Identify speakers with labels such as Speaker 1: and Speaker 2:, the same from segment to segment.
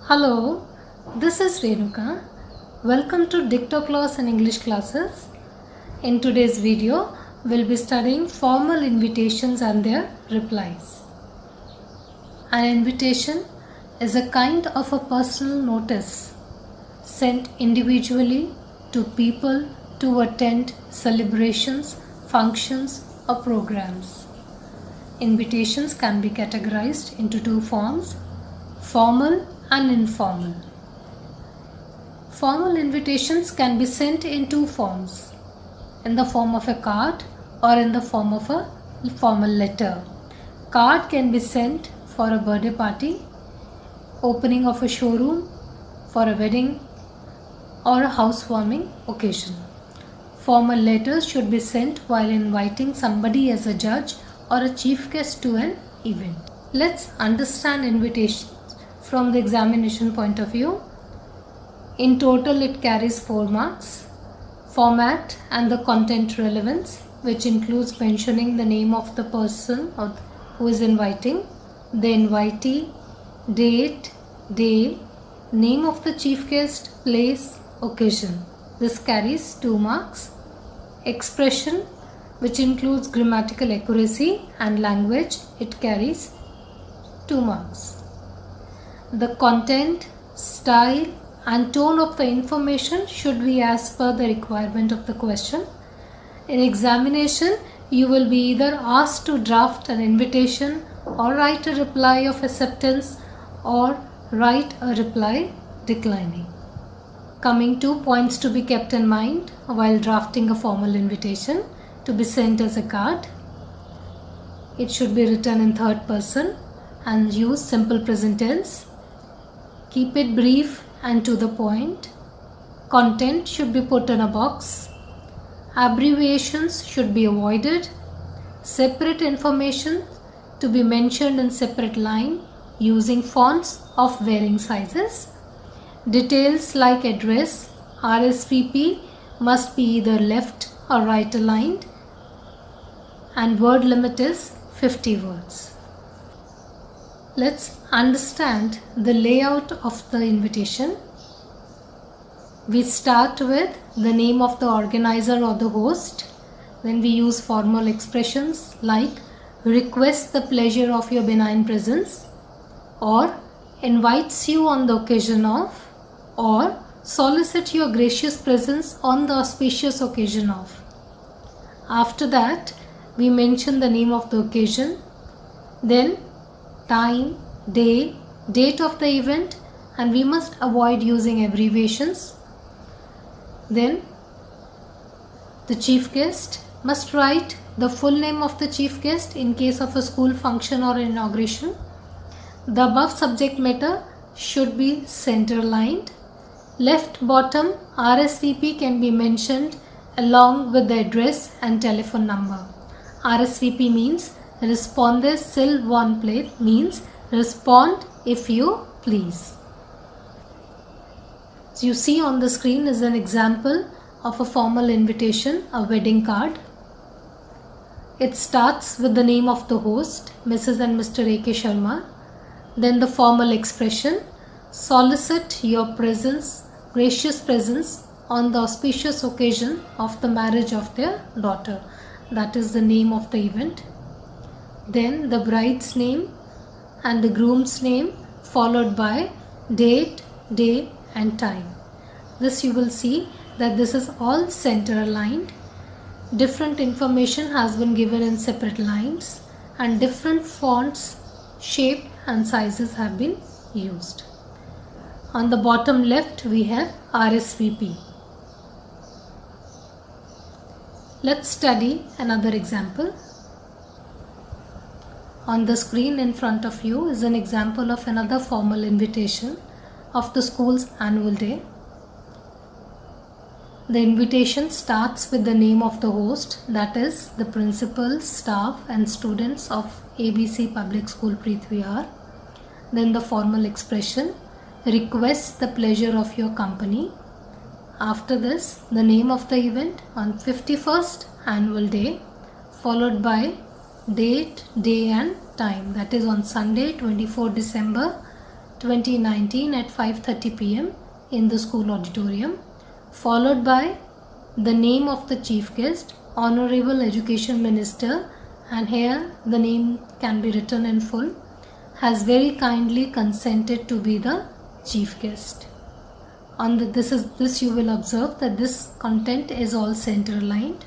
Speaker 1: Hello, this is Renuka. Welcome to Dicto class and English classes. In today's video, we'll be studying formal invitations and their replies. An invitation is a kind of a personal notice sent individually to people to attend celebrations, functions, or programs. Invitations can be categorized into two forms: formal and informal. Formal invitations can be sent in two forms, in the form of a card or in the form of a formal letter. Card can be sent for a birthday party, opening of a showroom, for a wedding or a housewarming occasion. Formal letters should be sent while inviting somebody as a judge or a chief guest to an event. Let's understand invitations from the examination point of view. In total, it carries 4 marks. Format and the content relevance, which includes mentioning the name of the person who is inviting, the invitee, date, day, name of the chief guest, place, occasion. This carries 2 marks. Expression, which includes grammatical accuracy and language, it carries 2 marks. The content, style and tone of the information should be as per the requirement of the question. In examination, you will be either asked to draft an invitation or write a reply of acceptance or write a reply declining. Coming to points to be kept in mind while drafting a formal invitation to be sent as a card. It should be written in third person and use simple present tense. Keep it brief and to the point. Content should be put in a box. Abbreviations should be avoided. Separate information to be mentioned in separate line using fonts of varying sizes. Details like address, RSVP must be either left or right aligned, and word limit is 50 words. Let's understand the layout of the invitation. We start with the name of the organizer or the host. Then we use formal expressions like request the pleasure of your benign presence, or invites you on the occasion of, or solicit your gracious presence on the auspicious occasion of. After that, we mention the name of the occasion, then time, day, date of the event, and we must avoid using abbreviations. Then the chief guest must write the full name of the chief guest in case of a school function or inauguration. The above subject matter should be center lined. Left bottom RSVP can be mentioned along with the address and telephone number. RSVP means responde sil von plate, means respond if you please. So you see on the screen is an example of a formal invitation, a wedding card. It starts with the name of the host, Mrs. and Mr. A.K. Sharma. Then the formal expression, solicit your presence, gracious presence on the auspicious occasion of the marriage of their daughter. That is the name of the event. Then the bride's name and the groom's name, followed by date, day and time. This you will see that this is all center aligned. Different information has been given in separate lines and different fonts, shape and sizes have been used. On the bottom left we have RSVP. Let's study another example. On the screen in front of you is an example of another formal invitation of the school's annual day. The invitation starts with the name of the host, that is the principal, staff and students of ABC Public School Prithvihar. Then the formal expression, request the pleasure of your company. After this, the name of the event on 51st annual day, followed by date, day and time, that is on Sunday 24 December 2019 at 5:30 p.m. in the school auditorium, followed by the name of the chief guest, Honorable Education Minister, and here the name can be written in full, has very kindly consented to be the chief guest. On this you will observe that this content is all center lined.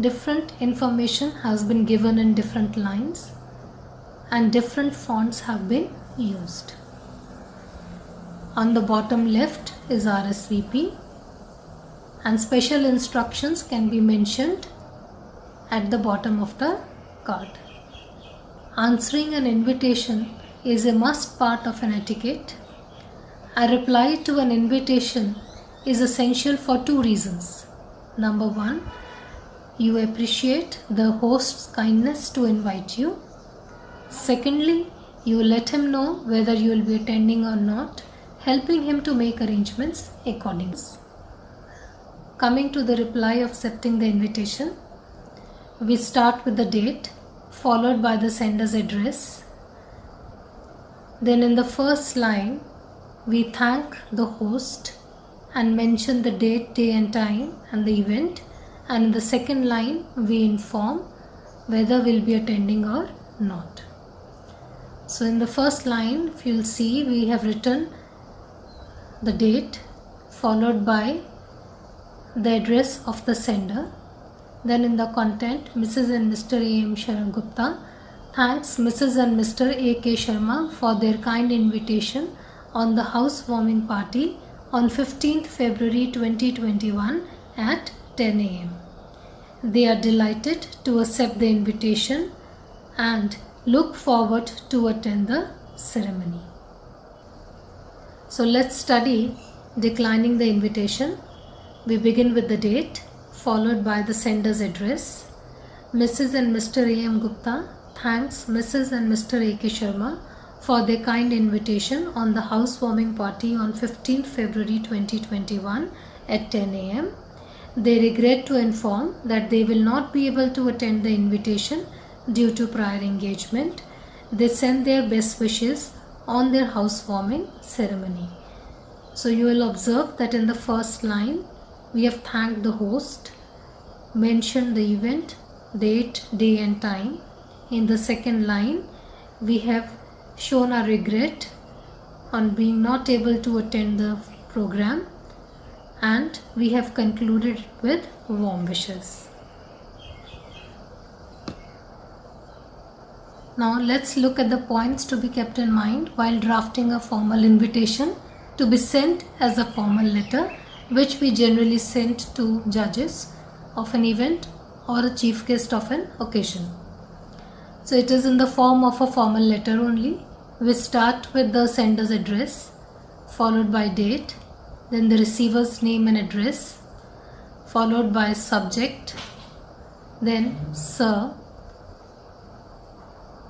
Speaker 1: Different information has been given in different lines and different fonts have been used. On the bottom left is RSVP, and special instructions can be mentioned at the bottom of the card. Answering an invitation is a must part of an etiquette. A reply to an invitation is essential for two reasons. Number one, you appreciate the host's kindness to invite you. Secondly, you let him know whether you will be attending or not, helping him to make arrangements accordingly. Coming to the reply of accepting the invitation, we start with the date followed by the sender's address. Then in the first line, we thank the host and mention the date, day and time and the event. And in the second line, we inform whether we'll be attending or not. So in the first line, if you'll see, we have written the date followed by the address of the sender. Then in the content, Mrs. and Mr. A.M. Sharan Gupta thanks Mrs. and Mr. A.K. Sharma for their kind invitation on the housewarming party on 15th February 2021 at 10 a.m. They are delighted to accept the invitation and look forward to attend the ceremony. So let's study declining the invitation. We begin with the date followed by the sender's address. Mrs. and Mr. A.M. Gupta thanks Mrs. and Mr. A.K. Sharma for their kind invitation on the housewarming party on 15th February 2021 at 10 a.m. They regret to inform that they will not be able to attend the invitation due to prior engagement. They send their best wishes on their housewarming ceremony. So you will observe that in the first line, we have thanked the host, mentioned the event, date, day and time. In the second line, we have shown our regret on being not able to attend the program, and we have concluded it with warm wishes. Now let's look at the points to be kept in mind while drafting a formal invitation to be sent as a formal letter, which we generally send to judges of an event or a chief guest of an occasion. So it is in the form of a formal letter only. We start with the sender's address, followed by date, then the receiver's name and address, followed by subject, then Sir.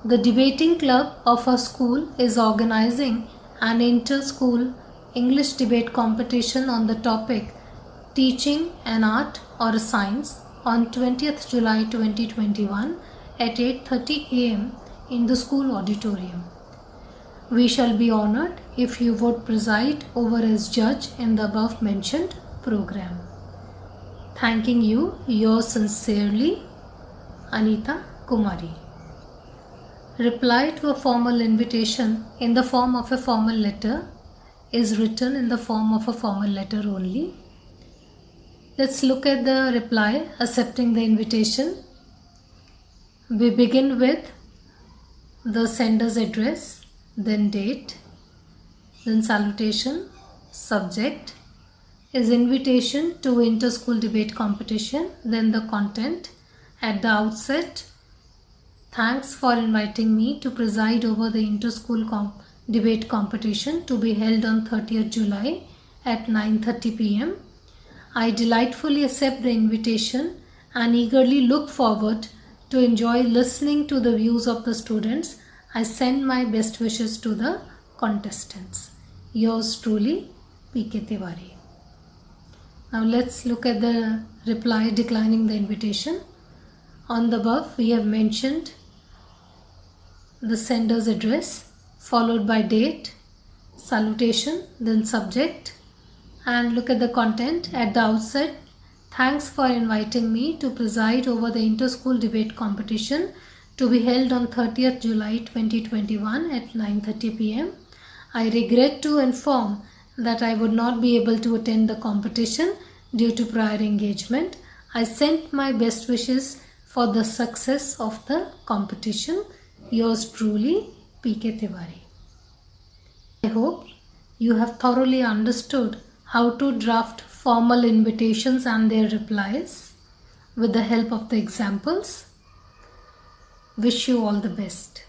Speaker 1: The debating club of our school is organizing an inter-school English debate competition on the topic Teaching an Art or a Science on 20th July 2021 at 8:30 a.m. in the school auditorium. We shall be honored if you would preside over as judge in the above mentioned program. Thanking you, yours sincerely, Anita Kumari. Reply to a formal invitation in the form of a formal letter is written in the form of a formal letter only. Let's look at the reply accepting the invitation. We begin with the sender's address, then date, then salutation, subject is invitation to inter-school debate competition, then the content. At the outset, thanks for inviting me to preside over the inter-school debate competition to be held on 30th July at 9:30 p.m. I delightfully accept the invitation and eagerly look forward to enjoy listening to the views of the students. I send my best wishes to the contestants. Yours truly, P.K. Tiwari. Now let's look at the reply declining the invitation. On the above, we have mentioned the sender's address, followed by date, salutation, then subject, and look at the content. At the outset, thanks for inviting me to preside over the inter-school debate competition to be held on 30th July 2021 at 9:30 p.m. I regret to inform that I would not be able to attend the competition due to prior engagement. I sent my best wishes for the success of the competition. Yours truly, P.K. Tiwari. I hope you have thoroughly understood how to draft formal invitations and their replies with the help of the examples. Wish you all the best.